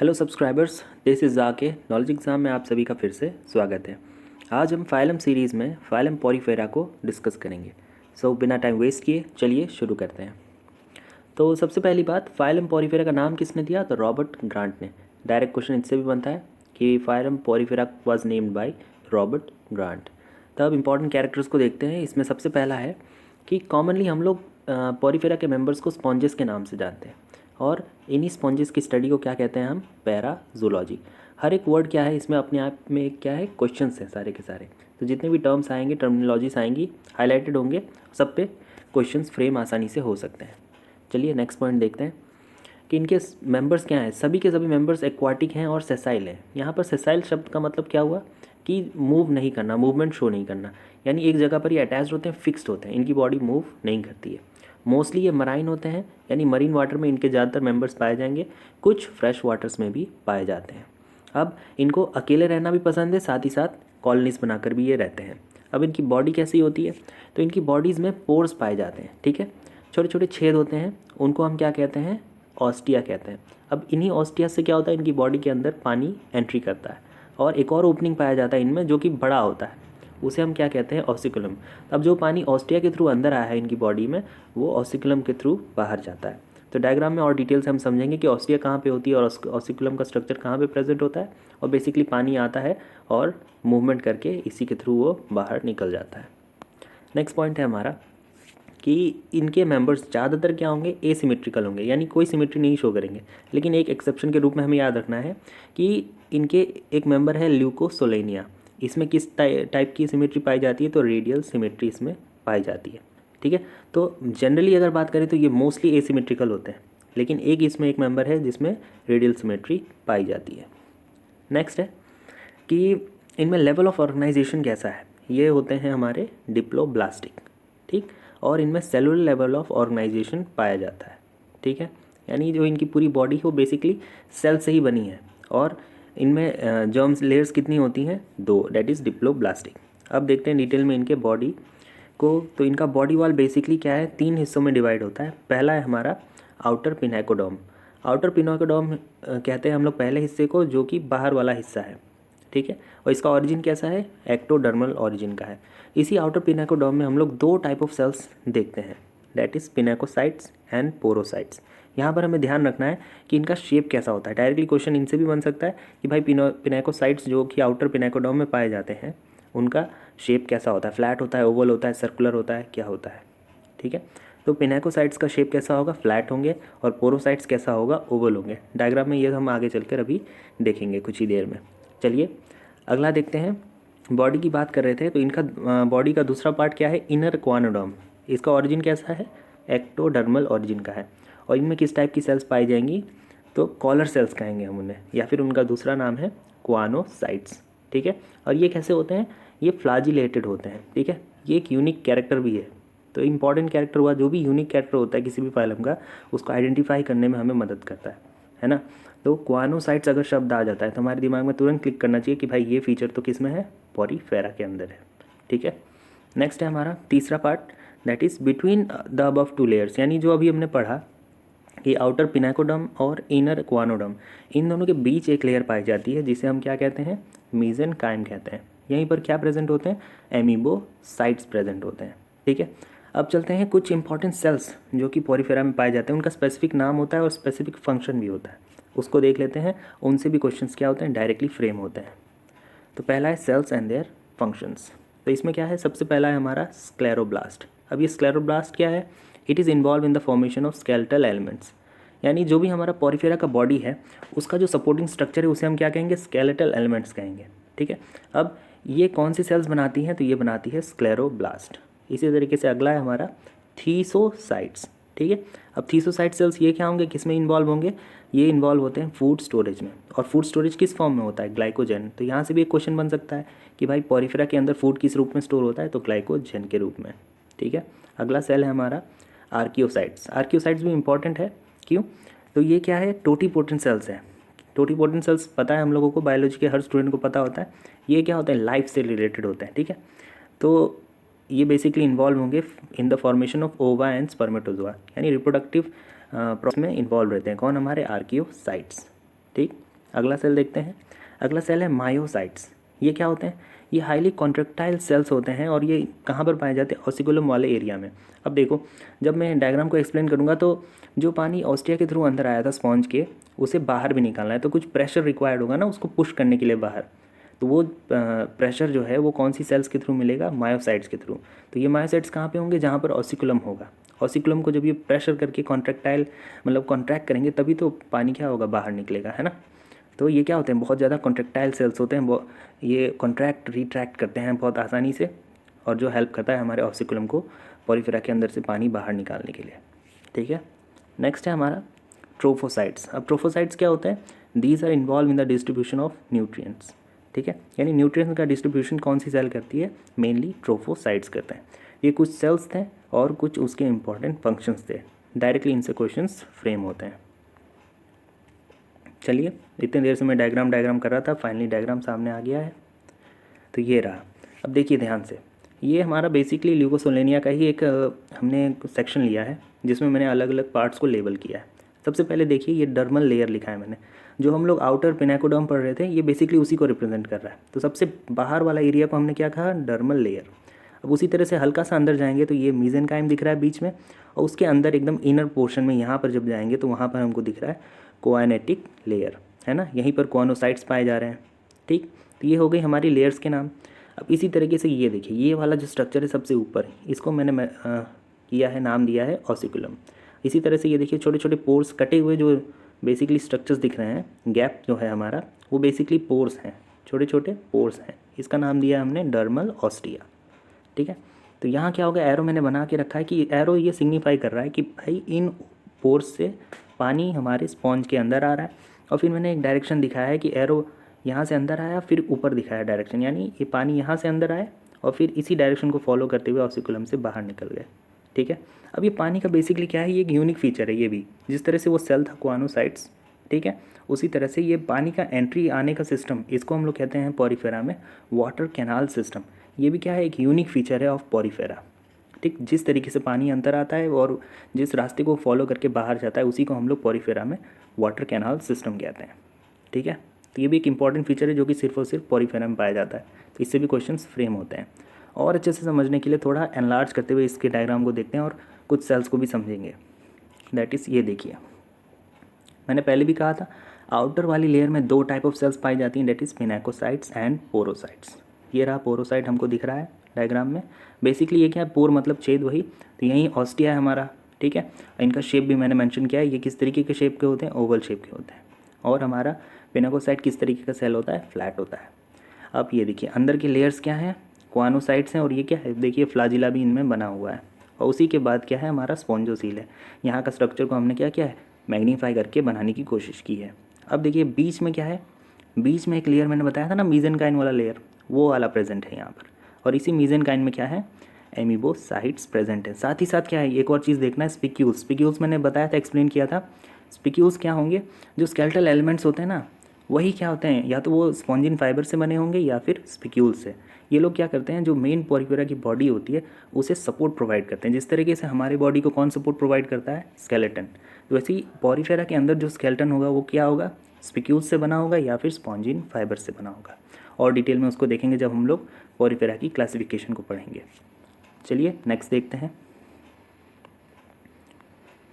Hello subscribers, this is जाके knowledge exam में आप सभी का फिर से स्वागत है। आज हम फाइलम सीरीज़ में फाइलम पॉरीफेरा को डिस्कस करेंगे। बिना टाइम वेस्ट किए चलिए शुरू करते हैं। तो सबसे पहली बात, फाइलम पॉरीफेरा का नाम किसने दिया? तो रॉबर्ट ग्रांट ने। डायरेक्ट क्वेश्चन इससे भी बनता है कि phylum Porifera was named by Robert grant. तब इंपॉर्टेंट कैरेक्टर्स को देखते हैं। इसमें सबसे पहला है कि कॉमनली हम लोग पॉरीफेरा के मेंबर्स को स्पॉन्जेस के नाम से जानते हैं, और इन्हीं स्पॉन्जेस की स्टडी को क्या कहते हैं हम? पैराजूलॉजी। हर एक वर्ड क्या है इसमें, अपने आप में क्या है, क्वेश्चंस हैं सारे के सारे। तो जितने भी टर्म्स आएंगे, टर्मिनोलॉजीज आएंगी, हाईलाइटेड होंगे, सब पे क्वेश्चंस फ्रेम आसानी से हो सकते हैं। चलिए नेक्स्ट पॉइंट देखते हैं कि इनके मेंबर्स क्या हैं। सभी के सभी मेंबर्स एक्वाटिक हैं और सेसाइल हैं। यहाँ पर सेसाइल शब्द का मतलब क्या हुआ कि मूव नहीं करना, मूवमेंट शो नहीं करना, यानी एक जगह पर ये अटैच होते हैं, फिक्स्ड होते हैं, इनकी बॉडी मूव नहीं करती है। मोस्टली ये मराइन होते हैं, यानी मरीन वाटर में इनके ज़्यादातर मेंबर्स पाए जाएंगे, कुछ फ्रेश वाटर्स में भी पाए जाते हैं। अब इनको अकेले रहना भी पसंद है, साथ ही साथ कॉलोनीज बनाकर भी ये रहते हैं। अब इनकी बॉडी कैसी होती है? तो इनकी बॉडीज़ में पोर्स पाए जाते हैं, ठीक है, छोटे छोटे छेद होते हैं, उनको हम क्या कहते हैं? ऑस्टिया कहते हैं। अब इन्हीं ऑस्टिया से क्या होता है, इनकी बॉडी के अंदर पानी एंट्री करता है, और एक और ओपनिंग पाया जाता है इनमें जो कि बड़ा होता है, उसे हम क्या कहते हैं? ऑसिकुलम। अब जो पानी ऑस्टिया के थ्रू अंदर आया है इनकी बॉडी में, वो ऑसिकुलम के थ्रू बाहर जाता है। तो डायग्राम में और डिटेल से हम समझेंगे कि ऑस्टिया कहाँ पे होती है और ऑसिकुलम का स्ट्रक्चर कहाँ पे प्रेजेंट होता है, और बेसिकली पानी आता है और मूवमेंट करके इसी के थ्रू वो बाहर निकल जाता है। नेक्स्ट पॉइंट है हमारा कि इनके मेंबर्स ज़्यादातर क्या होंगे? एसिमेट्रिकल होंगे, यानी कोई सिमेट्री नहीं शो करेंगे। लेकिन एक एक्सेप्शन के रूप में हमें याद रखना है कि इनके एक मेंबर है ल्यूकोसोलेनिया। इसमें किस टाइप की सिमेट्री पाई जाती है? तो रेडियल सिमेट्री इसमें पाई जाती है, ठीक है। तो जनरली अगर बात करें तो ये मोस्टली एसिमेट्रिकल होते हैं, लेकिन इसमें एक मेंबर है जिसमें रेडियल सिमेट्री पाई जाती है। नेक्स्ट है कि इनमें लेवल ऑफ ऑर्गेनाइजेशन कैसा है? ये होते हैं हमारे डिप्लोब्लास्टिक, ठीक, और इनमें सेलुलर लेवल ऑफ ऑर्गेनाइजेशन पाया जाता है, ठीक है, यानी जो इनकी पूरी बॉडी है वो बेसिकली सेल से ही बनी है, और इनमें जर्म्स लेयर्स कितनी होती हैं? 2, डेट इज़ डिप्लोब्लास्टिक। अब देखते हैं डिटेल में इनके बॉडी को। तो इनका बॉडी वॉल बेसिकली क्या है? 3 हिस्सों में डिवाइड होता है। पहला है हमारा आउटर पिनाकोडोम। आउटर पिनाकोडोम कहते हैं हम लोग पहले हिस्से को, जो कि बाहर वाला हिस्सा है, ठीक है, और इसका ओरिजिन कैसा है? एक्टोडर्मल ओरिजिन का है। इसी आउटर पिनाकोडोम में हम लोग 2 टाइप ऑफ सेल्स देखते हैं, that is pinacocytes and porocytes. यहाँ पर हमें ध्यान रखना है कि इनका शेप कैसा होता है। डायरेक्टली क्वेश्चन इनसे भी बन सकता है कि भाई पिनाकोसाइट्स जो कि आउटर पिनाकोडोम में पाए जाते हैं, उनका शेप कैसा होता है? फ्लैट होता है, ओवल होता है, सर्कुलर होता है, क्या होता है, ठीक है। तो पिनाकोसाइट्स का शेप कैसा होगा? फ्लैट होंगे, और पोरोसाइट्स कैसा होगा? ओवल होंगे। डायग्राम में ये हम आगे चलकर अभी देखेंगे कुछ ही देर में। चलिए अगला देखते हैं। बॉडी की बात कर रहे थे, तो इनका बॉडी का दूसरा पार्ट क्या है? इनर क्वानोडोम। इसका ओरिजिन कैसा है? एक्टोडर्मल ओरिजिन का है। और इनमें किस टाइप की सेल्स पाई जाएंगी? तो कॉलर सेल्स कहेंगे हम उन्हें, या फिर उनका दूसरा नाम है क्वानोसाइट्स, ठीक है। और ये कैसे होते हैं? ये फ्लाजिलेटेड होते हैं, ठीक है। ये एक यूनिक कैरेक्टर भी है। तो इंपॉर्टेंट कैरेक्टर हुआ, जो भी यूनिक कैरेक्टर होता है किसी भी फाइलम का, उसको आइडेंटिफाई करने में हमें मदद करता है ना। तो क्वानोसाइट्स अगर शब्द आ जाता है तो हमारे दिमाग में तुरंत क्लिक करना चाहिए कि भाई ये फीचर तो किस में है? पॉरीफेरा के अंदर है, ठीक है। नेक्स्ट है हमारा तीसरा part, that is between the above 2 layers, यानी जो अभी हमने पढ़ा कि आउटर पिनाकोडम और इनर क्वानोडम, इन दोनों के बीच एक लेयर पाई जाती है जिसे हम क्या कहते हैं? मेसेनकाइम कहते हैं। यहीं पर क्या प्रेजेंट होते हैं? एमीबोसाइट्स प्रेजेंट होते हैं, ठीक है। अब चलते हैं कुछ इंपॉर्टेंट सेल्स जो कि पॉरीफेरा में पाए जाते हैं, उनका स्पेसिफिक नाम होता है और स्पेसिफिक फंक्शन भी होता है, उसको देख लेते हैं। उनसे भी क्वेश्चंस क्या होते हैं? डायरेक्टली फ्रेम होते हैं। तो पहला है सेल्स एंड देयर फंक्शंस। तो इसमें क्या है? सबसे पहला है हमारा स्क्लेरोब्लास्ट। अब ये स्क्लेरोब्लास्ट क्या है? It is involve in the formation of skeletal elements, यानी जो भी हमारा पॉरीफेरा का बॉडी है उसका जो सपोर्टिंग स्ट्रक्चर है उसे हम क्या कहेंगे? स्केलेटल एलिमेंट्स कहेंगे, ठीक है। अब ये कौन सी सेल्स बनाती हैं? तो ये बनाती है स्क्लेरोब्लास्ट। इसी तरीके से अगला है हमारा थीसोसाइट्स, ठीक है। अब थीसोसाइट सेल्स ये क्या होंगे? किस में इन्वॉल्व होंगे? ये इन्वॉल्व होते हैं फूड स्टोरेज में। और फूड स्टोरेज किस फॉर्म में होता है? ग्लाइकोजन। तो यहाँ से भी एक क्वेश्चन बन सकता है कि भाई पॉरीफेरा के अंदर फूड किस रूप में स्टोर होता है? तो ग्लाइकोजन के रूप में, ठीक है। अगला सेल है हमारा आर्कियोसाइट्स। आर्कियोसाइट्स भी इंपॉर्टेंट है, क्यों? तो ये क्या है? टोटीपोटेंट सेल्स है। टोटीपोटेंट सेल्स पता है हम लोगों को, बायोलॉजी के हर स्टूडेंट को पता होता है। ये क्या होता है? लाइफ से रिलेटेड होते हैं, ठीक है। तो ये बेसिकली इन्वॉल्व होंगे इन द फॉर्मेशन ऑफ ओवा एंड स्पर्मेटोजोआ, यानी रिप्रोडक्टिव प्रोसेस में इन्वॉल्व रहते हैं। कौन? हमारे आर्कियोसाइट्स, ठीक। अगला सेल देखते हैं। अगला सेल है मायोसाइट्स। ये क्या होते हैं? ये हाईली कॉन्ट्रेक्टाइल सेल्स होते हैं और ये कहाँ पर पाए जाते हैं? ऑसिकुलम वाले एरिया में। अब देखो, जब मैं डायग्राम को एक्सप्लेन करूँगा तो जो पानी ऑस्टिया के थ्रू अंदर आया था स्पॉन्ज के, उसे बाहर भी निकालना है तो कुछ प्रेशर रिक्वायर्ड होगा ना उसको पुश करने के लिए बाहर। तो वो प्रेशर जो है वो कौन सी सेल्स के थ्रू मिलेगा? मायोसाइट्स के थ्रू। तो ये मायोसाइट्स कहाँ पे होंगे? जहाँ पर ऑसिकुलम होगा। ऑसिकुलम को जब ये प्रेशर करके कॉन्ट्रैक्टाइल मतलब कॉन्ट्रैक्ट करेंगे तभी तो पानी क्या होगा? बाहर निकलेगा, है ना। तो ये क्या होते हैं? बहुत ज़्यादा कॉन्ट्रैक्टाइल सेल्स होते हैं, वो ये कॉन्ट्रैक्ट रिट्रैक्ट करते हैं बहुत आसानी से, और जो हेल्प करता है हमारे ऑसिकुलम को पॉरीफेरा के अंदर से पानी बाहर निकालने के लिए। ठीक है। नेक्स्ट है हमारा ट्रोफोसाइट्स। अब ट्रोफोसाइट्स क्या होता है? These are involve in the distribution of nutrients. ठीक है, यानी न्यूट्रिएंट्स का डिस्ट्रीब्यूशन कौन सी सेल करती है? मेनली ट्रोफोसाइट्स करते हैं। ये कुछ सेल्स थे और कुछ उसके इंपॉर्टेंट फंक्शंस थे। डायरेक्टली इनसे क्वेश्चंस फ्रेम होते हैं। चलिए, इतनी देर से मैं डायग्राम कर रहा था, फाइनली डायग्राम सामने आ गया है। तो ये रहा। अब देखिए ध्यान से, ये हमारा बेसिकली ल्यूकोसोलेनिया का ही एक हमने सेक्शन लिया है जिसमें मैंने अलग अलग पार्ट्स को लेबल किया है। सबसे पहले देखिए, ये डर्मल लेयर लिखा है मैंने। जो हम लोग आउटर पिनाकोडर्म पढ़ रहे थे, ये बेसिकली उसी को रिप्रेजेंट कर रहा है। तो सबसे बाहर वाला एरिया को हमने क्या कहा? Dermal layer. अब उसी तरह से हल्का सा अंदर जाएंगे तो ये मीजेनकाइम दिख रहा है बीच में, और उसके अंदर एकदम इनर पोर्शन में यहाँ पर जब जाएंगे तो वहाँ पर हमको दिख रहा है कोआनेटिक लेयर, है ना। यहीं पर कॉनोसाइट्स पाए जा रहे हैं। ठीक, तो ये हो गई हमारी लेयर्स के नाम। अब इसी तरीके से ये देखिए, ये वाला जो स्ट्रक्चर है सबसे ऊपर, इसको मैंने किया है, नाम दिया है ऑसिकुलम। इसी तरह से ये देखिए, छोटे छोटे पोर्स कटे हुए जो बेसिकली स्ट्रक्चर्स दिख रहे हैं, गैप जो है हमारा, वो बेसिकली पोर्स हैं, छोटे छोटे पोर्स हैं। इसका नाम दिया हमने डर्मल ऑस्टिया। ठीक है, तो यहाँ क्या होगा? एरो मैंने बना के रखा है कि एरो ये सिग्निफाई कर रहा है कि भाई इन पोर्स से पानी हमारे स्पॉन्ज के अंदर आ रहा है। और फिर मैंने एक डायरेक्शन दिखाया है कि एरो यहाँ से अंदर आया, फिर ऊपर दिखाया डायरेक्शन, यानी ये पानी यहाँ से अंदर आए और फिर इसी डायरेक्शन को फॉलो करते हुए ऑसिकुलम से बाहर निकल गए। ठीक है, अब ये पानी का बेसिकली क्या है? ये एक यूनिक फीचर है। ये भी जिस तरह से वो सेल था कोआनोसाइट्स, ठीक है, उसी तरह से ये पानी का एंट्री आने का सिस्टम, इसको हम लोग कहते हैं पॉरीफेरा में वाटर कैनाल सिस्टम। ये भी क्या है? एक यूनिक फीचर है ऑफ पॉरीफेरा। ठीक, जिस तरीके से पानी अंदर आता है और जिस रास्ते को फॉलो करके बाहर जाता है, उसी को हम लोग पॉरीफेरा में वाटर कैनाल सिस्टम कहते हैं। ठीक है, तो ये भी एक इंपॉर्टेंट फीचर है जो कि सिर्फ और सिर्फ पॉरीफेरा में पाया जाता है। तो इससे भी क्वेश्चंस फ्रेम होते हैं। और अच्छे से समझने के लिए थोड़ा एनलार्ज करते हुए इसके डायग्राम को देखते हैं और कुछ सेल्स को भी समझेंगे। दैट इज़, ये देखिए, मैंने पहले भी कहा था आउटर वाली लेयर में दो टाइप ऑफ सेल्स पाई जाती हैं, that is pinacocytes and porocytes. ये रहा पोरोसाइट हमको दिख रहा है डायग्राम में। बेसिकली ये क्या है? पोर मतलब छेद, वही। तो यही ऑस्टिया है हमारा। ठीक है, इनका शेप भी मैंने मेंशन किया है, ये किस तरीके के शेप के होते हैं? ओवल शेप के होते हैं। और हमारा पिनाकोसाइट किस तरीके का सेल होता है? फ्लैट होता है। अब ये देखिए, अंदर के लेयर्स क्या हैं? क्वानोसाइट्स हैं, और ये क्या है? देखिए फ्लाजिला भी इनमें बना हुआ है। और उसी के बाद क्या है? हमारा स्पॉन्जोसील है। यहाँ का स्ट्रक्चर को हमने क्या किया है? मैग्नीफाई करके बनाने की कोशिश की है। अब देखिए बीच में क्या है? बीच में एक लेयर मैंने बताया था ना, मीजेनकाइन वाला लेयर, वो वाला प्रेजेंट है यहाँ पर। और इसी मीजेनकाइन में क्या है? एमीबोसाइट्स प्रेजेंट है। साथ ही साथ क्या है? एक और चीज़ देखना है, स्पिक्यूल्स। स्पिक्यूल्स मैंने बताया था, एक्सप्लेन किया था। स्पिक्यूल्स क्या होंगे? जो स्केलेटल एलिमेंट्स होते हैं ना, वही क्या होते हैं? या तो वो स्पॉन्जिन फाइबर से बने होंगे या फिर स्पिक्यूल से। ये लोग क्या करते हैं? जो मेन पॉरीफेरा की बॉडी होती है उसे सपोर्ट प्रोवाइड करते हैं। जिस तरीके से हमारी बॉडी को कौन सपोर्ट प्रोवाइड करता है? स्केलेटन। तो वैसे ही पॉरीफेरा के अंदर जो स्केलेटन होगा वो क्या होगा? स्पिक्यूल से बना होगा या फिर स्पॉन्जिन फाइबर से बना होगा। और डिटेल में उसको देखेंगे जब हम लोग पॉरीफेरा की क्लासिफिकेशन को पढ़ेंगे। चलिए नेक्स्ट देखते हैं।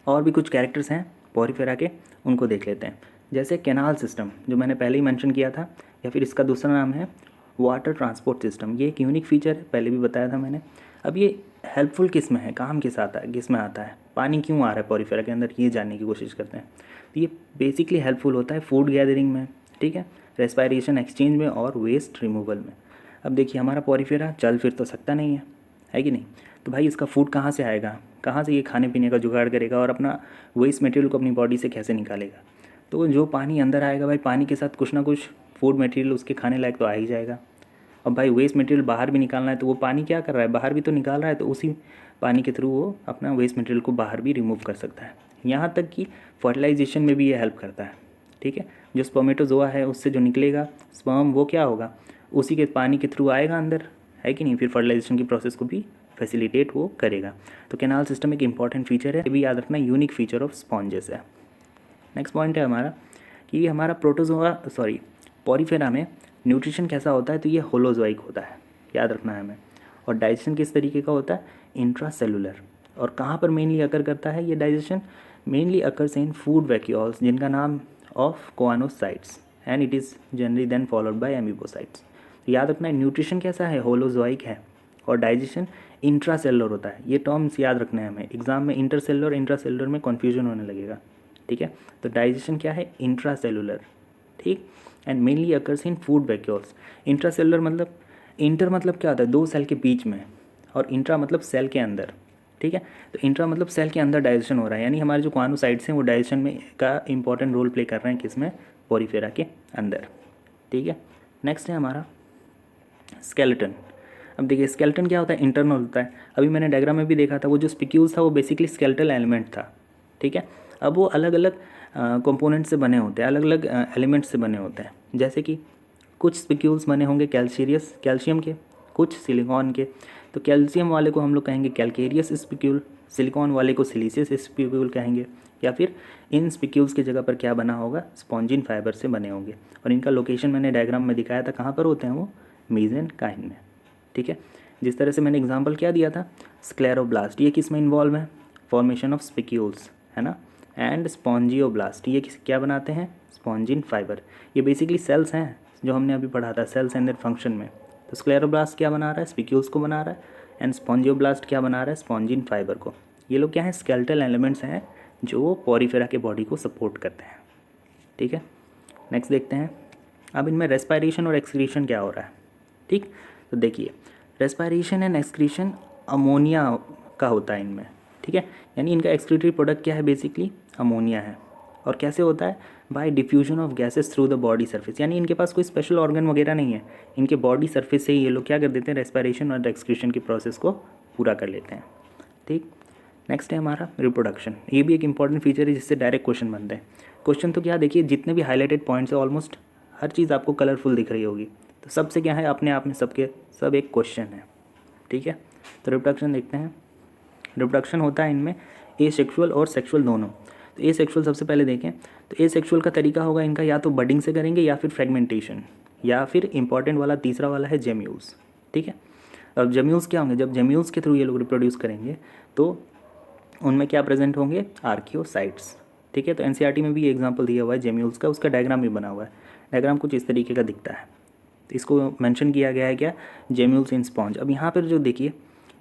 और भी कुछ कैरेक्टर्स हैं पॉरीफेरा के, उनको देख लेते हैं। जैसे कैनाल सिस्टम, जो मैंने पहले ही मेंशन किया था, या फिर इसका दूसरा नाम है वाटर ट्रांसपोर्ट सिस्टम। ये एक यूनिक फीचर है, पहले भी बताया था मैंने। अब ये हेल्पफुल किस में है? काम किस आता है? किस में आता है? पानी क्यों आ रहा है पॉरीफेरा के अंदर, ये जानने की कोशिश करते हैं। तो ये बेसिकली हेल्पफुल होता है फूड गैदरिंग में, ठीक है, रेस्पायरेशन एक्सचेंज में और वेस्ट रिमूवल में। अब देखिए हमारा पॉरीफेरा चल फिर तो सकता नहीं है कि नहीं? तो भाई इसका फूड कहाँ से आएगा? कहाँ से ये खाने पीने का जुगाड़ करेगा और अपना वेस्ट मटेरियल को अपनी बॉडी से कैसे निकालेगा? तो जो पानी अंदर आएगा भाई, पानी के साथ कुछ ना कुछ फूड मटेरियल उसके खाने लायक तो आ ही जाएगा। अब भाई वेस्ट मटेरियल बाहर भी निकालना है, तो वो पानी क्या कर रहा है? बाहर भी तो निकाल रहा है। तो उसी पानी के थ्रू वो अपना वेस्ट मटेरियल को बाहर भी रिमूव कर सकता है। यहाँ तक कि फर्टिलाइजेशन में भी ये हेल्प करता है। ठीक है, जो स्पर्मेटोजोआ है उससे जो निकलेगा स्पर्म, वो क्या होगा? उसी के पानी के थ्रू आएगा अंदर, है कि नहीं? फिर फर्टिलाइजेशन की प्रोसेस को भी फैसिलिटेट वो करेगा। तो कैनाल सिस्टम एक इंपॉर्टेंट फीचर है, ये भी याद रखना, यूनिक फीचर ऑफ स्पॉन्जेस है। नेक्स्ट पॉइंट है हमारा कि हमारा प्रोटोजोआ पॉरीफेरा में न्यूट्रिशन कैसा होता है, तो ये होलोजोइक होता है, याद रखना है हमें। और डाइजेशन किस तरीके का होता है, इंट्रासेलुलर। और कहाँ पर मेनली अकर करता है ये digestion, mainly occurs in food vacuoles जिनका नाम of choanocytes and it is generally then followed by amoebocytes. तो याद रखना है न्यूट्रिशन कैसा है, होलोजोइक है, और डाइजेशन इंट्रासेलुलर होता है। ये टर्म्स याद रखना है हमें, एग्जाम में इंटरसेलुलर इंट्रासेलुलर में कन्फ्यूजन होने लगेगा, ठीक है। तो डाइजेशन क्या है, इंट्रासेलुलर, ठीक। And mainly occurs in food vacuoles. Intracellular मतलब, इंटर मतलब क्या होता है, दो सेल के बीच में, और इंट्रा मतलब सेल के अंदर, ठीक है। तो इंट्रा मतलब सेल के अंदर डाइजेशन हो रहा है, यानी हमारे जो कोआनोसाइट्स हैं वो डाइजेशन में का इंपॉर्टेंट रोल प्ले कर रहे हैं, किसमें, पॉरीफेरा के अंदर, ठीक है। नेक्स्ट है हमारा स्केलेटन। अब देखिए स्केलेटन क्या होता है, इंटरनल होता है। अभी मैंने डायग्राम में भी देखा था, वो जो स्पिक्यूल्स था वो बेसिकली स्केलेटल एलिमेंट था, ठीक है। अब वो अलग अलग कंपोनेंट से बने होते हैं, अलग अलग एलिमेंट्स से बने होते हैं। जैसे कि कुछ स्पिक्यूल्स बने होंगे कैल्शियम के, कुछ सिलिकॉन के। तो कैल्शियम वाले को हम लोग कहेंगे कैल्केरियस स्पिक्यूल, सिलिकॉन वाले को सिलिशियस स्पिक्यूल कहेंगे, या फिर इन स्पिक्यूल्स की जगह पर क्या बना होगा, स्पॉन्जिन फाइबर से बने होंगे। और इनका लोकेशन मैंने डायग्राम में दिखाया था, कहाँ पर होते हैं वो, मेसेनकाइम में, ठीक है। जिस तरह से मैंने एग्जांपल क्या दिया था, स्क्लेरोब्लास्ट, ये किस में इन्वॉल्व है, फॉर्मेशन ऑफ स्पिक्यूल्स, है ना। एंड स्पॉन्जियोब्लास्ट, ये क्या बनाते हैं, स्पॉन्जिन फाइबर। ये बेसिकली सेल्स हैं जो हमने अभी पढ़ा था, सेल्स एंड देयर फंक्शन में। तो स्क्लेरोब्लास्ट क्या बना रहा है, स्पिक्यूल्स को बना रहा है, एंड स्पॉन्जियोब्लास्ट क्या बना रहा है, स्पॉन्जिन फाइबर को। ये लोग क्या हैं, स्केलेटल एलिमेंट्स हैं जो पॉरीफेरा के बॉडी को सपोर्ट करते हैं, ठीक है। नेक्स्ट देखते हैं, अब इनमें रेस्पायरेशन और एक्सक्रीशन क्या हो रहा है, ठीक। तो देखिए रेस्पायरेशन एंड एक्सक्रीशन अमोनिया का होता है इनमें, ठीक है। यानी इनका एक्सक्रीटरी प्रोडक्ट क्या है, बेसिकली अमोनिया है। और कैसे होता है, bye diffusion of gases through the body surface. यानी इनके पास कोई स्पेशल ऑर्गन वगैरह नहीं है, इनके बॉडी सरफेस से ही ये लोग क्या कर देते हैं, रेस्पायरेशन और एक्सक्रीशन की प्रोसेस को पूरा कर लेते हैं, ठीक। नेक्स्ट है हमारा रिप्रोडक्शन। ये भी एक इंपॉर्टेंट फीचर है जिससे डायरेक्ट क्वेश्चन बनते हैं। क्वेश्चन तो क्या, देखिए जितने भी हाईलाइटेड पॉइंट्स है ऑलमोस्ट हर चीज़ आपको कलरफुल दिख रही होगी, तो सबसे क्या है, अपने आप में सबके सब एक क्वेश्चन है, ठीक है। तो रिप्रोडक्शन देखते हैं। रिप्रोडक्शन होता है इनमें ए सेक्सुअल और सेक्सुअल दोनों। तो ए सेक्सुअल सबसे पहले देखें, तो ए सेक्सुअल का तरीका होगा इनका, या तो बडिंग से करेंगे या फिर फ्रेगमेंटेशन, या फिर इंपॉर्टेंट वाला तीसरा वाला है जेम्यूल्स, ठीक है। अब जेम्यूल्स क्या होंगे, जब जेम्यूल्स के थ्रू ये लोग रिप्रोड्यूस करेंगे तो उनमें क्या प्रेजेंट होंगे, आर्कियोसाइट्स, ठीक है। तो एनसीईआरटी में भी ये एग्जांपल दिया हुआ है जेम्यूल्स का, उसका डायग्राम भी बना हुआ है। डायग्राम कुछ इस तरीके का दिखता है, तो इसको मेंशन किया गया है क्या, जेम्यूल्स इन स्पॉन्ज। अब यहाँ पर जो देखिए,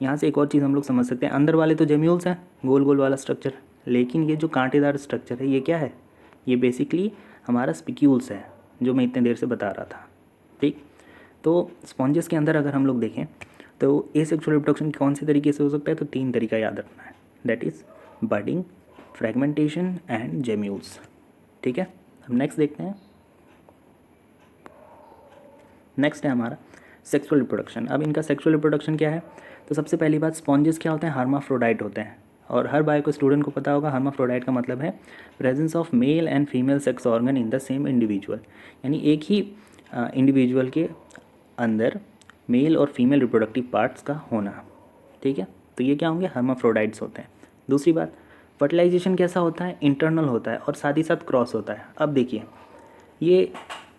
यहाँ से एक और चीज़ हम लोग समझ सकते हैं, अंदर वाले तो जेम्यूल्स हैं, गोल गोल वाला स्ट्रक्चर, लेकिन ये जो कांटेदार स्ट्रक्चर है ये क्या है, ये बेसिकली हमारा स्पिक्यूल्स है, जो मैं इतने देर से बता रहा था, ठीक। तो स्पॉन्जेस के अंदर अगर हम लोग देखें तो एसेक्सुअल रिप्रोडक्शन कौन से तरीके से हो सकता है, तो 3 तरीका याद रखना है, that is budding, fragmentation and gemmules, ठीक है। अब नेक्स्ट देखते हैं। नेक्स्ट है हमारा सेक्सुअल रिप्रोडक्शन। अब इनका सेक्सुअल रिप्रोडक्शन क्या है, तो सबसे पहली बात, स्पॉन्जेस क्या होते हैं, हर्माफ्रोडाइट होते हैं। और हर बायो को स्टूडेंट को पता होगा, हर्माफ्रोडाइट का मतलब है presence of male and female sex organ in the same individual. यानी एक ही इंडिविजुअल के अंदर मेल और फीमेल रिप्रोडक्टिव पार्ट्स का होना, ठीक है। तो ये क्या होंगे, हर्माफ्रोडाइट्स होते हैं। दूसरी बात, फर्टिलाइजेशन कैसा होता है, इंटरनल होता है और साथ ही साथ क्रॉस होता है। अब देखिए ये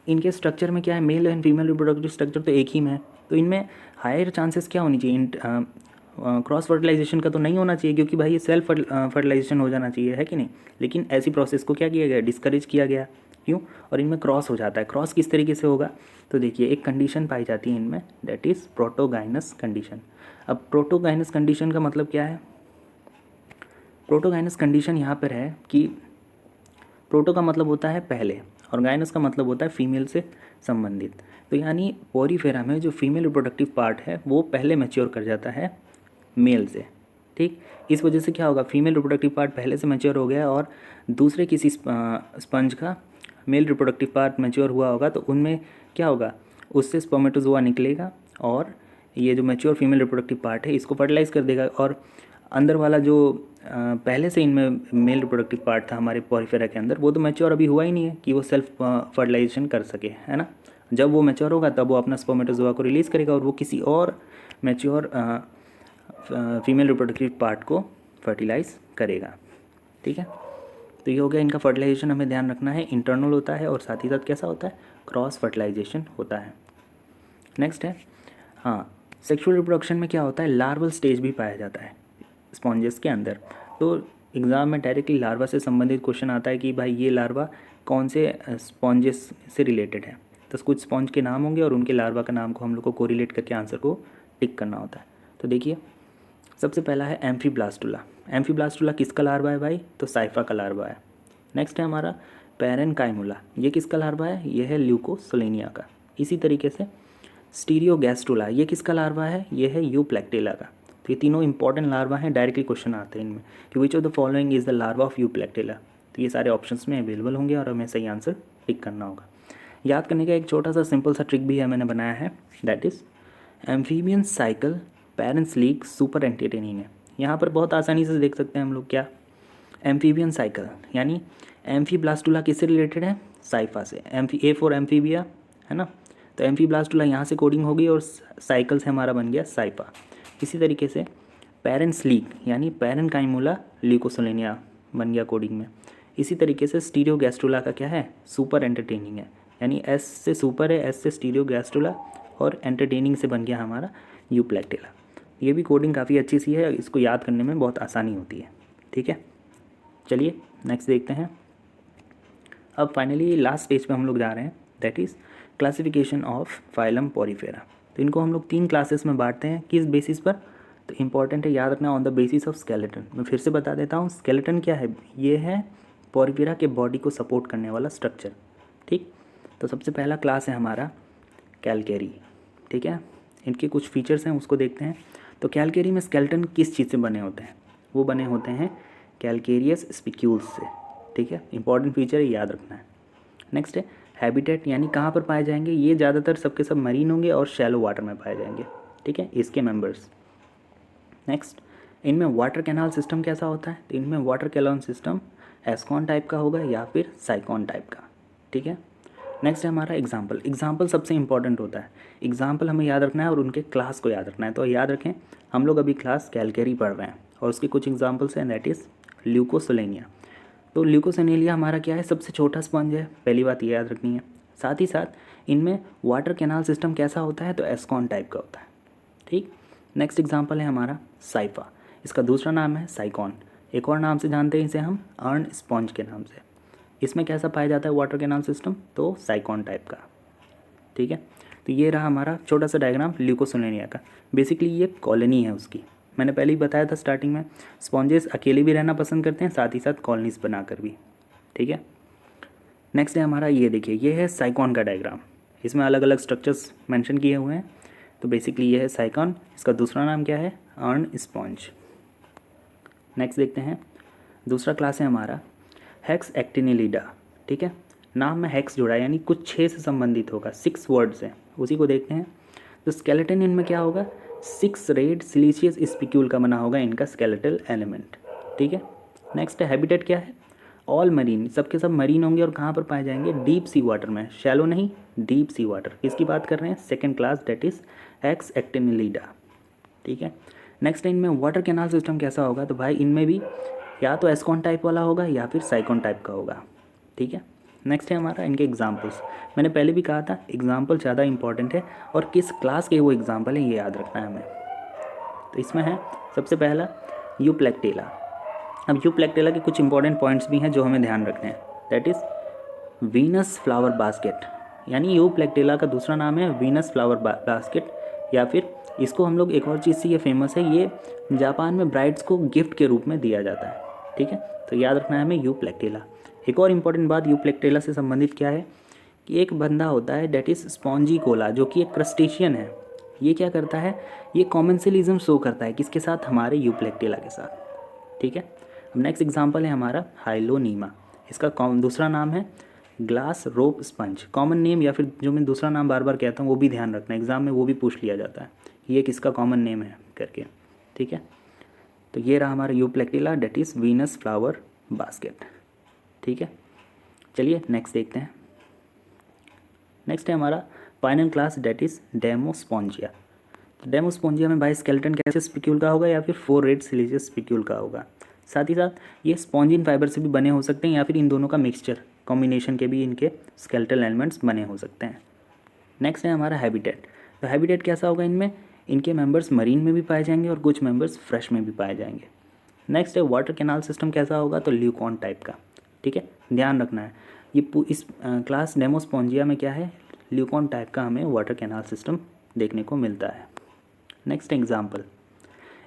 इनके स्ट्रक्चर में क्या है, male and female reproductive structure तो एक ही में है, तो इनमें हायर चांसेस क्या होनी चाहिए, क्रॉस फर्टिलाइजेशन का तो नहीं होना चाहिए, क्योंकि भाई ये सेल्फ फर्टिलाइजेशन हो जाना चाहिए, है कि नहीं। लेकिन ऐसी प्रोसेस को क्या किया गया, डिस्करेज किया गया, क्यों, और इनमें क्रॉस हो जाता है। क्रॉस किस तरीके से होगा, तो देखिए एक कंडीशन पाई जाती है इनमें, दैट इज़ प्रोटोगाइनस कंडीशन। अब प्रोटोगाइनस कंडीशन का मतलब क्या है, प्रोटोगाइनस कंडीशन यहाँ पर है कि प्रोटो का मतलब होता है पहले, और गाइनस का मतलब होता है फीमेल से संबंधित। तो यानी पॉरीफेरा में जो फीमेल रिप्रोडक्टिव पार्ट है वो पहले मैच्योर कर जाता है मेल से, ठीक। इस वजह से क्या होगा, फीमेल रिप्रोडक्टिव पार्ट पहले से मैच्योर हो गया और दूसरे किसी स्पंज का मेल रिप्रोडक्टिव पार्ट मैच्योर हुआ होगा, तो उनमें क्या होगा, उससे स्पर्मेटोजोआ निकलेगा और ये जो मैच्योर फीमेल रिप्रोडक्टिव पार्ट है इसको फर्टिलाइज कर देगा। और अंदर वाला जो पहले से इनमें मेल रिप्रोडक्टिव पार्ट था हमारे पॉरीफेरा के अंदर, वो तो मैच्योर अभी हुआ ही नहीं है कि वो सेल्फ फर्टिलाइजेशन कर सके, है ना। जब वो मैच्योर होगा तब वो अपना स्पर्मेटोजोआ को रिलीज़ करेगा और वो किसी और मैच्योर फीमेल रिप्रोडक्टिव पार्ट को फर्टिलाइज करेगा, ठीक है। तो ये हो गया इनका फर्टिलाइजेशन, हमें ध्यान रखना है इंटरनल होता है और साथ ही साथ कैसा होता है, क्रॉस फर्टिलाइजेशन होता है। नेक्स्ट है, हाँ, सेक्सुअल रिप्रोडक्शन में क्या होता है, लार्वल स्टेज भी पाया जाता है स्पॉन्जेस के अंदर। तो एग्ज़ाम में डायरेक्टली लार्वा से संबंधित क्वेश्चन आता है कि भाई ये लार्वा कौन से स्पॉन्जेस से रिलेटेड है। तो कुछ स्पॉन्ज के नाम होंगे और उनके लार्वा का नाम को हम लोग को कोरिलेट करके आंसर को टिक करना होता है। तो देखिए सबसे पहला है एम्फीब्लास्टुला। एम्फीब्लास्टुला किसका लार्वा है भाई, तो साइफा का लार्वा है। नेक्स्ट है हमारा पैरेनकाइमुला, ये किसका लार्वा है, ये है ल्यूकोसोलेनिया का। इसी तरीके से स्टीरियोगैस्ट्रुला, ये किसका लार्वा है, ये है यूप्लेक्टेला का। तो ये तीनों इंपॉर्टेंट लार्वा हैं, डायरेक्टली क्वेश्चन आते हैं इनमें कि which of the following is the larva of Euplectella. तो ये सारे ऑप्शंस में अवेलेबल होंगे और हमें सही आंसर टिक करना होगा। याद करने का एक छोटा सा सिंपल सा ट्रिक भी है, मैंने बनाया है, that is amphibian cycle parents league super entertaining है। यहाँ पर बहुत आसानी से देख सकते हैं हम लोग क्या, एम्फीबियन साइकिल यानी एम्फीब्लास्टुला किससे रिलेटेड है, साइफा से। ए फॉर एम्फीबिया है ना, तो एम्फीब्लास्टुला यहाँ से कोडिंग होगी और साइकिल से हमारा बन गया साइफा। इसी तरीके से पेरेंट्स लीग यानी पैरेनकाइमुला ल्यूकोसोलेनिया बन गया कोडिंग में। इसी तरीके से स्टीरियोगैस्ट्रुला का क्या है, सुपर एंटरटेनिंग है, यानी एस से सुपर है, एस से स्टीरियोगैस्ट्रुला और एंटरटेनिंग से बन गया हमारा यूप्लेक्टेला। ये भी कोडिंग काफ़ी अच्छी सी है, इसको याद करने में बहुत आसानी होती है। ठीक है, चलिए नेक्स्ट देखते हैं। अब फाइनली लास्ट स्टेज पे हम लोग जा रहे हैं, that is classification of phylum Porifera. तो इनको हम लोग 3 क्लासेस में बांटते हैं, किस बेसिस पर, तो इंपॉर्टेंट है याद रखना, on the basis of skeleton. मैं फिर से बता देता हूँ, स्केलेटन क्या है, ये है पॉरीफेरा के बॉडी को सपोर्ट करने वाला स्ट्रक्चर। ठीक, तो सबसे पहला क्लास है हमारा कैलकेरी। ठीक है, इनके कुछ फीचर्स हैं उसको देखते हैं। तो कैलकेरी में स्केलेटन किस चीज़ से बने होते हैं, वो बने होते हैं कैलकेरियस स्पिक्यूल्स से। ठीक है, इंपॉर्टेंट फीचर है, याद रखना है। नेक्स्ट है हैबिटेट, यानी कहाँ पर पाए जाएंगे, ये ज़्यादातर सबके सब मरीन होंगे और शैलो वाटर में पाए जाएंगे। ठीक है, इसके मेंबर्स। नेक्स्ट, इनमें वाटर कैनाल सिस्टम कैसा होता है, तो इनमें वाटर कैनाल सिस्टम एस्कॉन टाइप का होगा या फिर साइकॉन टाइप का। ठीक है, नेक्स्ट है हमारा एग्जाम्पल। एग्जाम्पल सबसे इंपॉर्टेंट होता है, एग्जाम्पल हमें याद रखना है और उनके क्लास को याद रखना है। तो याद रखें, हम लोग अभी क्लास कैलकेरी पढ़ रहे हैं और उसके कुछ एग्जाम्पल्स हैं, दैट इज़ ल्यूकोसोलेनिया। तो ल्यूकोसोलेनिया हमारा क्या है, सबसे छोटा स्पंज है, पहली बात ये याद रखनी है। साथ ही साथ इनमें वाटर कैनाल सिस्टम कैसा होता है, तो एस्कॉन टाइप का होता है। ठीक, नेक्स्ट एग्जाम्पल है हमारा साइफा, इसका दूसरा नाम है साइकॉन, एक और नाम से जानते हैं इसे हम अर्न स्पॉन्ज के नाम से। इसमें कैसा पाया जाता है वाटर कैनाल सिस्टम, तो साइकॉन टाइप का। ठीक है, तो ये रहा हमारा छोटा सा डायग्राम ल्यूकोसोलेनिया का। बेसिकली ये कॉलोनी है उसकी, मैंने पहले ही बताया था स्टार्टिंग में, स्पॉन्जेस अकेले भी रहना पसंद करते हैं, साथ ही साथ कॉलोनीज बनाकर भी। ठीक है, नेक्स्ट है हमारा, ये देखिए, ये है साइकॉन का डायग्राम, इसमें अलग अलग स्ट्रक्चर्स मेंशन किए हुए हैं। तो बेसिकली ये है साइकॉन, इसका दूसरा नाम क्या है, अर्न स्पॉन्ज। नेक्स्ट देखते हैं, दूसरा क्लास है हमारा हेक्स एक्टिनिलिडा। ठीक है, नाम में हेक्स जुड़ा है यानी कुछ 6 से संबंधित होगा, 6 वर्ड्स हैं, उसी को देखते हैं। तो स्केलेटन इनमें क्या होगा, 6 रेड सिलीशियस स्पिक्यूल का बना होगा इनका स्केलेटल एलिमेंट। ठीक है, नेक्स्ट हैबिटेट क्या है, ऑल मरीन, सबके सब मरीन होंगे और कहाँ पर पाए जाएंगे, डीप सी वाटर में, शैलो नहीं, डीप सी वाटर। इसकी बात कर रहे हैं, second class, that is Hexactinellida. ठीक है, नेक्स्ट इनमें वाटर कैनाल सिस्टम कैसा होगा, तो भाई इनमें भी या तो एस्कॉन टाइप वाला होगा या फिर साइकॉन टाइप का होगा। ठीक है, नेक्स्ट है हमारा इनके एग्जाम्पल्स। मैंने पहले भी कहा था एग्जाम्पल ज़्यादा इंपॉर्टेंट है और किस क्लास के वो एग्जाम्पल हैं ये याद रखना है हमें। तो इसमें है सबसे पहला यूप्लेक्टेला। अब यूप्लेक्टेला के कुछ इंपॉर्टेंट पॉइंट्स भी हैं जो हमें ध्यान रखने हैं, that is Venus flower basket, यानी यूप्लेक्टेला का दूसरा नाम है वीनस फ्लावर बास्केट, या फिर इसको हम लोग एक और चीज़ से ये फेमस है, ये जापान में ब्राइड्स को गिफ्ट के रूप में दिया जाता है। ठीक है, तो याद रखना है हमें यूप्लेक्टेला। एक और इम्पॉर्टेंट बात यूप्लेक्टेला से संबंधित क्या है कि एक बंदा होता है डेट इज़ स्पॉन्जी कोला, जो कि एक क्रस्टेशियन है। ये क्या करता है, ये कॉमेंसलिज्म शो करता है किसके साथ, हमारे यूप्लेक्टेला के साथ। ठीक है, अब नेक्स्ट एग्जांपल है हमारा हाइलोनीमा, इसका दूसरा नाम है ग्लास रोप स्पंज। कॉमन नेम या फिर जो मैं दूसरा नाम बार बार कहता हूँ वो भी ध्यान रखना, एग्जाम में वो भी पूछ लिया जाता है कि ये किसका कॉमन नेम है करके। ठीक है, तो ये रहा हमारा Euplectella, that is Venus flower basket. ठीक है, चलिए नेक्स्ट देखते हैं। नेक्स्ट है हमारा फाइनल क्लास, डेट इज़ डेमोस्पोंजिया। तो डेमोस्पोंजिया में भाई स्केलेटन कैसे स्पिक्यूल का होगा या फिर 4 रेड सिलीशियस स्पिक्यूल का होगा। साथ ही साथ ये स्पॉन्जिन फाइबर से भी बने हो सकते हैं या फिर इन दोनों का मिक्सचर कॉम्बिनेशन के भी इनके स्केलेटल एलिमेंट्स बने हो सकते हैं। नेक्स्ट है हमारा हैबिटेट। तो हैबिटेट कैसा होगा, इनमें इनके मेंबर्स मरीन में भी पाए जाएंगे और कुछ मेंबर्स फ्रेश में भी पाए जाएंगे। नेक्स्ट है वाटर कैनाल सिस्टम कैसा होगा, तो ल्यूकॉन टाइप का। ठीक है, ध्यान रखना है ये इस क्लास डेमोस्पोंजिया में क्या है, ल्यूकॉन टाइप का हमें वाटर कैनाल सिस्टम देखने को मिलता है। नेक्स्ट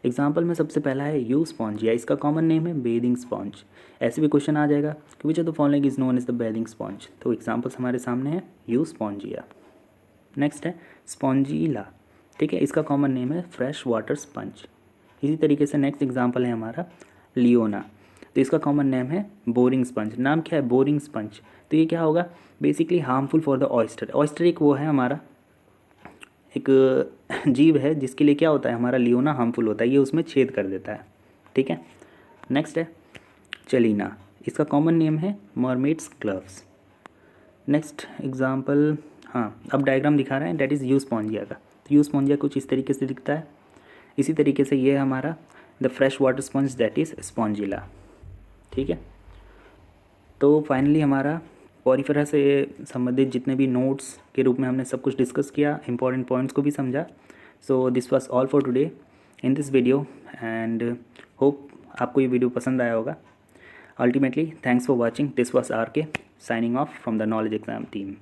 एग्जाम्पल में सबसे पहला है यू स्पॉन्जिया, इसका कॉमन नेम है बेदिंग स्पॉन्ज। ऐसे भी क्वेश्चन आ जाएगा कि which of the following is known as the bathing sponge. तो एग्जाम्पल्स हमारे सामने है यू स्पॉन्जिया। नेक्स्ट है स्पॉन्जीला, ठीक है, इसका कॉमन नेम है फ्रेश वाटर स्पंज। इसी तरीके से नेक्स्ट एग्जाम्पल है हमारा लियोना, तो इसका कॉमन नेम है बोरिंग स्पंज। नाम क्या है, बोरिंग स्पंज। तो ये क्या होगा, basically harmful for the oyster. Oyster एक वो है हमारा एक जीव है जिसके लिए क्या होता है, हमारा लियोना हार्मफुल होता है, ये उसमें छेद कर देता है। ठीक है, नेक्स्ट है चलीना, इसका कॉमन नेम है मरमेड्स ग्लव्स। नेक्स्ट एग्जाम्पल, हाँ अब डायग्राम दिखा रहे हैं, डेट इज़ यूस्पोंजिया का। तो यूस्पोंजिया कुछ इस तरीके से दिखता है। इसी तरीके से ये हमारा the fresh water sponge that is Spongilla. ठीक है, तो फाइनली हमारा पॉरीफेरा से संबंधित जितने भी नोट्स के रूप में हमने सब कुछ डिस्कस किया, इंपॉर्टेंट पॉइंट्स को भी समझा। So this was all for today in this video and hope आपको ये वीडियो पसंद आया होगा। Ultimately thanks for watching, this was RK signing off from the knowledge exam team.